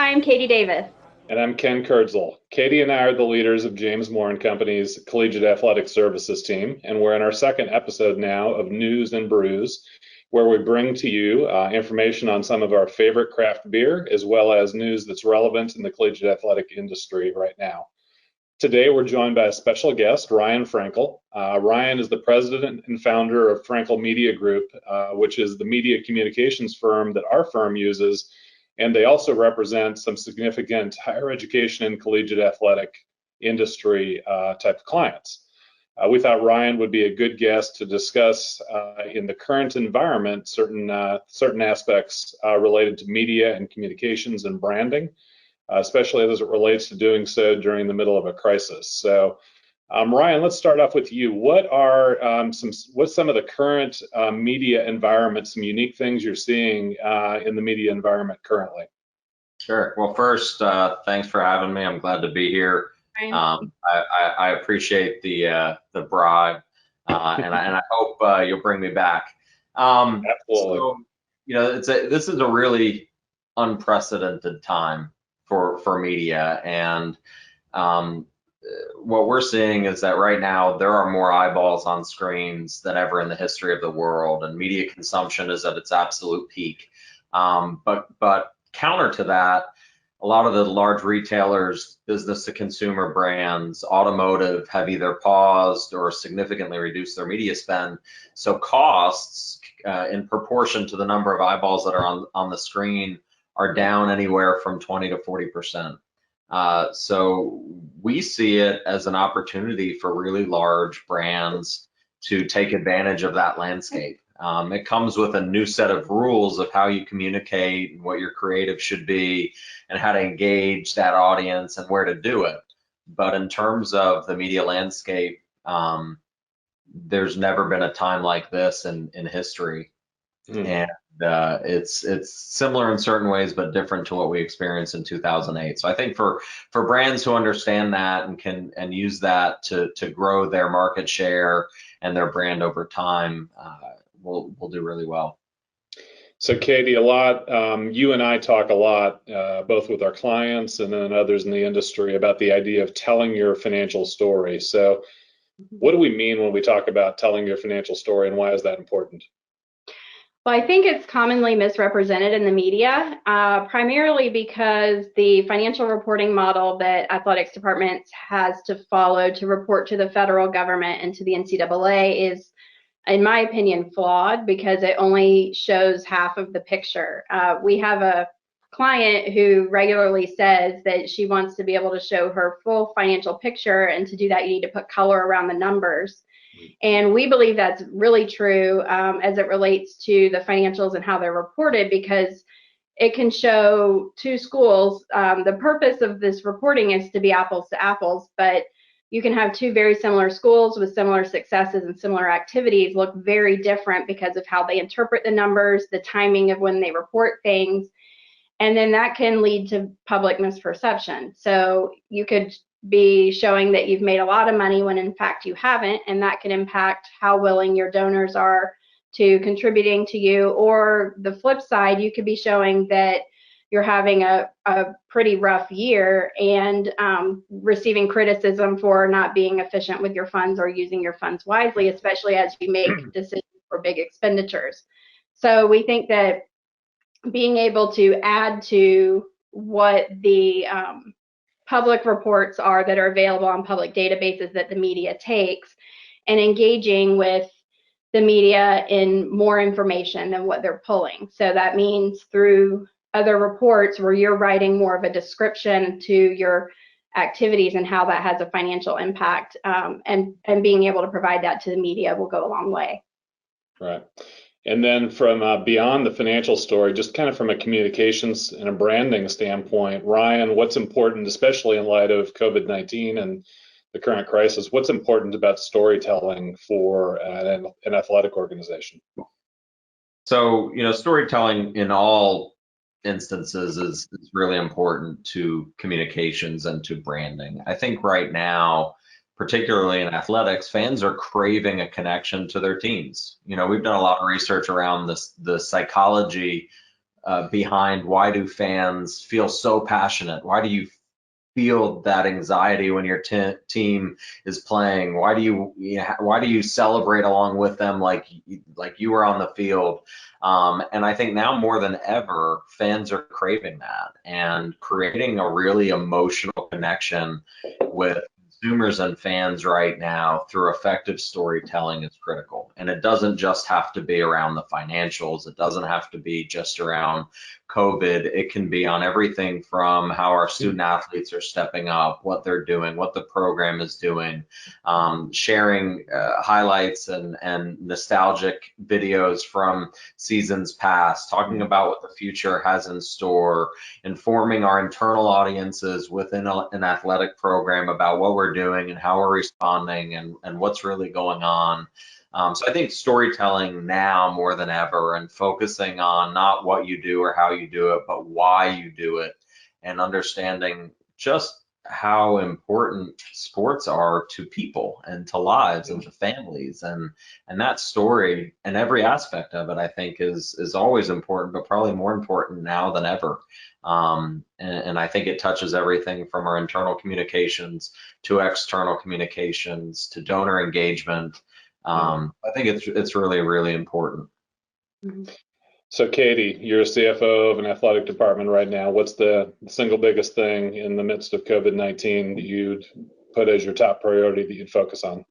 I'm Katie Davis. And I'm Ken Kurdziel. Katie and I are the leaders of James Moore and Company's Collegiate Athletic Services team, and we're in our second episode now of News and Brews, where we bring to you information on some of our favorite craft beer, as well as news that's relevant in the collegiate athletic industry right now. Today, we're joined by a special guest, Ryan Frankel. Ryan is the president and founder of Frankel Media Group, which is the media communications firm that our firm uses. And they also represent some significant higher education and collegiate athletic industry type of clients. We thought Ryan would be a good guest to discuss in the current environment certain aspects related to media and communications and branding, especially as it relates to doing so during the middle of a crisis. So Ryan, let's start off with you. What's some of the current media environment, some unique things you're seeing in the media environment currently? Sure. Well, first, thanks for having me. I'm glad to be here. I appreciate the bribe, and I hope you'll bring me back. Absolutely. So, this is a really unprecedented time for media, and what we're seeing is that right now there are more eyeballs on screens than ever in the history of the world, and media consumption is at its absolute peak. But counter to that, a lot of the large retailers, business to consumer brands, automotive have either paused or significantly reduced their media spend. So costs in proportion to the number of eyeballs that are on the screen are down anywhere from 20 to 40%. So we see it as an opportunity for really large brands to take advantage of that landscape. It comes with a new set of rules of how you communicate and what your creative should be and how to engage that audience and where to do it. But in terms of the media landscape, there's never been a time like this in history. And it's similar in certain ways, but different to what we experienced in 2008. So I think for brands who understand that and can use that to grow their market share and their brand over time, we'll do really well. So Katie, you and I talk a lot, both with our clients and then others in the industry, about the idea of telling your financial story. So what do we mean when we talk about telling your financial story, and why is that important? Well, I think it's commonly misrepresented in the media, primarily because the financial reporting model that athletics departments has to follow to report to the federal government and to the NCAA is, in my opinion, flawed because it only shows half of the picture. We have a client who regularly says that she wants to be able to show her full financial picture, and to do that, you need to put color around the numbers. And we believe that's really true as it relates to the financials and how they're reported, because it can show two schools. The purpose of this reporting is to be apples to apples, but you can have two very similar schools with similar successes and similar activities look very different because of how they interpret the numbers, the timing of when they report things, and then that can lead to public misperception. So you could be showing that you've made a lot of money when in fact you haven't, and that can impact how willing your donors are to contributing to you. Or the flip side, you could be showing that you're having a pretty rough year and receiving criticism for not being efficient with your funds or using your funds wisely, especially as you make decisions for big expenditures. So we think that being able to add to what the public reports are that are available on public databases that the media takes, and engaging with the media in more information than what they're pulling. So that means through other reports where you're writing more of a description to your activities and how that has a financial impact, and being able to provide that to the media will go a long way. Right. And then from beyond the financial story, just kind of from a communications and a branding standpoint, Ryan, what's important, especially in light of COVID-19 and the current crisis, what's important about storytelling for an athletic organization? So, storytelling in all instances is really important to communications and to branding. I think right now, particularly in athletics, fans are craving a connection to their teams. We've done a lot of research around the psychology behind why do fans feel so passionate? Why do you feel that anxiety when your team is playing? Why do you celebrate along with them like you were on the field? And I think now more than ever, fans are craving that, and creating a really emotional connection with consumers and fans right now through effective storytelling is critical. And it doesn't just have to be around the financials. It doesn't have to be just around COVID. It can be on everything from how our student athletes are stepping up, what they're doing, what the program is doing, sharing highlights and nostalgic videos from seasons past, talking about what the future has in store, informing our internal audiences within an athletic program about what we're doing and how we're responding and what's really going on. So I think storytelling now more than ever, and focusing on not what you do or how you do it, but why you do it, and understanding just how important sports are to people and to lives and to families, and that story and every aspect of it, I think is always important, but probably more important now than ever. And I think it touches everything from our internal communications to external communications to donor engagement. I think it's really, really important. So Katie, you're a CFO of an athletic department right now. What's the single biggest thing in the midst of COVID-19 that you'd put as your top priority that you'd focus on?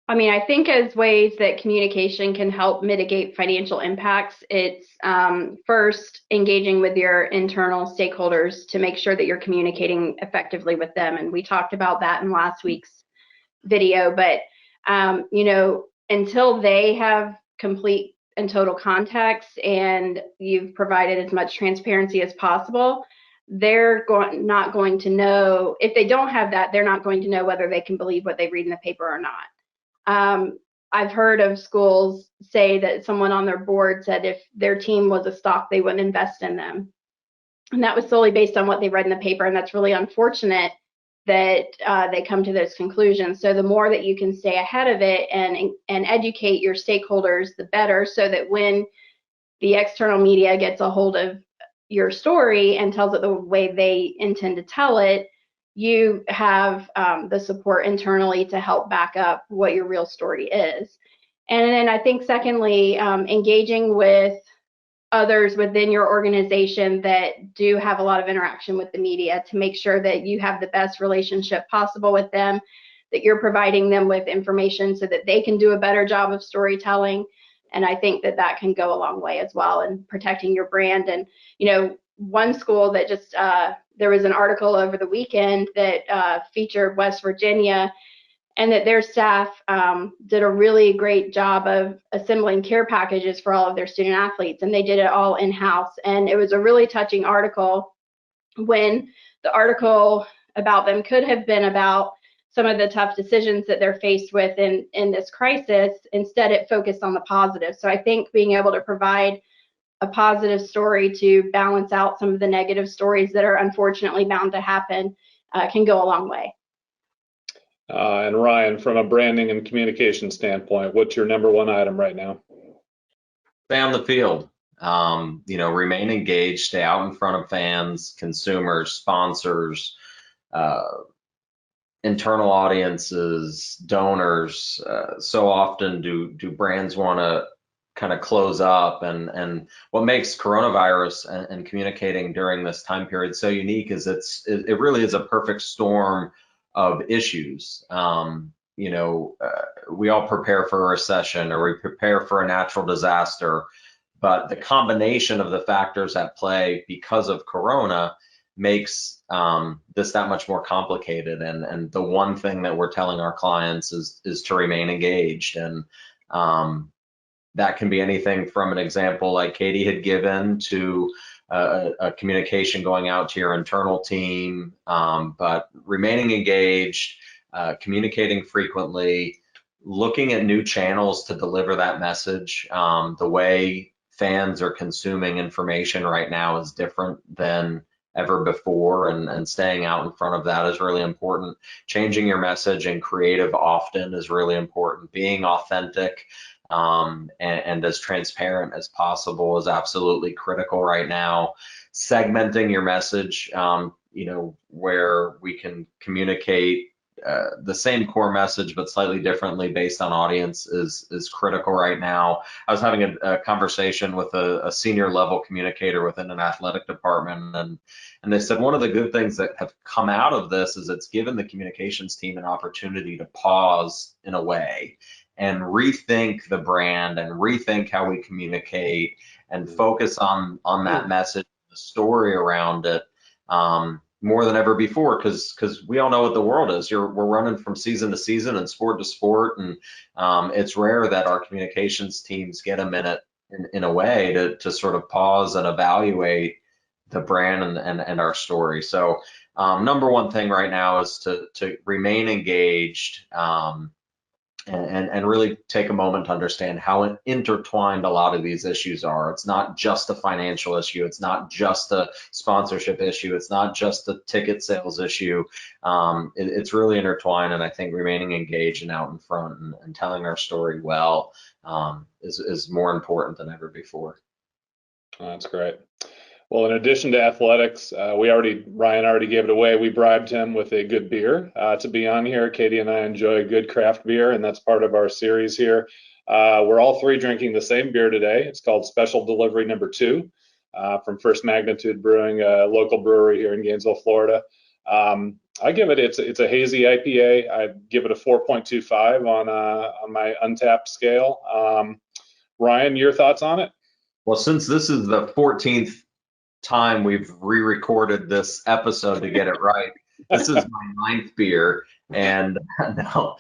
I mean, I think as ways that communication can help mitigate financial impacts, it's first engaging with your internal stakeholders to make sure that you're communicating effectively with them. And we talked about that in last week's video, but until they have complete and total context and you've provided as much transparency as possible, they're not going to know. If they don't have that, they're not going to know whether they can believe what they read in the paper or not. I've heard of schools say that someone on their board said if their team was a stock, they wouldn't invest in them. And that was solely based on what they read in the paper. And that's really unfortunate that they come to those conclusions. So the more that you can stay ahead of it and educate your stakeholders, the better, so that when the external media gets a hold of your story and tells it the way they intend to tell it, you have the support internally to help back up what your real story is. And then I think secondly, engaging with others within your organization that do have a lot of interaction with the media to make sure that you have the best relationship possible with them, that you're providing them with information so that they can do a better job of storytelling. And I think that that can go a long way as well in protecting your brand. And, one school that just, there was an article over the weekend that featured West Virginia, and that their staff did a really great job of assembling care packages for all of their student athletes, and they did it all in-house. And it was a really touching article, when the article about them could have been about some of the tough decisions that they're faced with in this crisis. Instead, it focused on the positive. So I think being able to provide a positive story to balance out some of the negative stories that are unfortunately bound to happen can go a long way. And Ryan, from a branding and communication standpoint, what's your number one item right now? Stay on the field. Remain engaged, stay out in front of fans, consumers, sponsors, internal audiences, donors. So often do brands want to kind of close up, and what makes coronavirus and communicating during this time period so unique is it really is a perfect storm of issues. We all prepare for a recession, or we prepare for a natural disaster, but the combination of the factors at play because of Corona makes this that much more complicated. And the one thing that we're telling our clients is to remain engaged. And that can be anything from an example like Katie had given to a communication going out to your internal team, but remaining engaged, communicating frequently, looking at new channels to deliver that message. The way fans are consuming information right now is different than ever before, and staying out in front of that is really important. Changing your message and creative often is really important. Being authentic, and as transparent as possible is absolutely critical right now. Segmenting your message, where we can communicate the same core message but slightly differently based on audience is critical right now. I was having a conversation with a senior level communicator within an athletic department, and they said one of the good things that have come out of this is it's given the communications team an opportunity to pause in a way and rethink the brand and rethink how we communicate and focus on that message, the story around it, more than ever before, because we all know what the world is. We're running from season to season and sport to sport, and it's rare that our communications teams get a minute in a way to sort of pause and evaluate the brand and our story. So number one thing right now is to remain engaged, and really take a moment to understand how intertwined a lot of these issues are. It's not just a financial issue. It's not just a sponsorship issue. It's not just a ticket sales issue. It's really intertwined, and I think remaining engaged and out in front and telling our story well is more important than ever before. That's great. Well, in addition to athletics, Ryan already gave it away. We bribed him with a good beer to be on here. Katie and I enjoy good craft beer, and that's part of our series here. We're all three drinking the same beer today. It's called Special Delivery Number 2 from First Magnitude Brewing, a local brewery here in Gainesville, Florida. I give it, it's a hazy IPA. I give it a 4.25 on my Untapped scale. Ryan, your thoughts on it? Well, since this is the 14th time we've re-recorded this episode to get it right, this is my 9th beer, and no,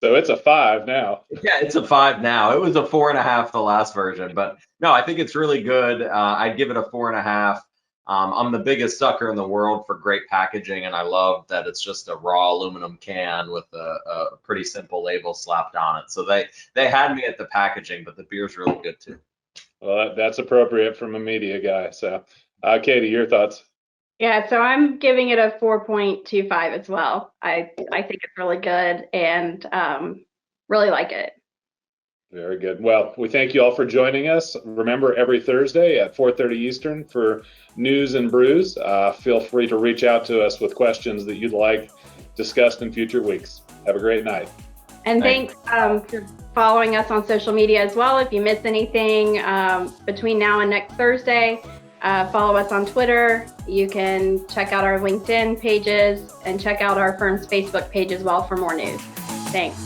so it's a 5 now. Yeah, it's a 5 now. It was a 4.5 the last version, but no, I think it's really good. I'd give it a 4.5. I'm the biggest sucker in the world for great packaging, and I love that it's just a raw aluminum can with a pretty simple label slapped on it. So they had me at the packaging, but the beer's really good too. Well, that's appropriate from a media guy. So, Katie, your thoughts? Yeah, so I'm giving it a 4.25 as well. I think it's really good and really like it. Very good. Well, we thank you all for joining us. Remember, every Thursday at 4:30 Eastern for News and Brews. Feel free to reach out to us with questions that you'd like discussed in future weeks. Have a great night. And thanks for following us on social media as well. If you miss anything between now and next Thursday, follow us on Twitter. You can check out our LinkedIn pages and check out our firm's Facebook page as well for more news. Thanks.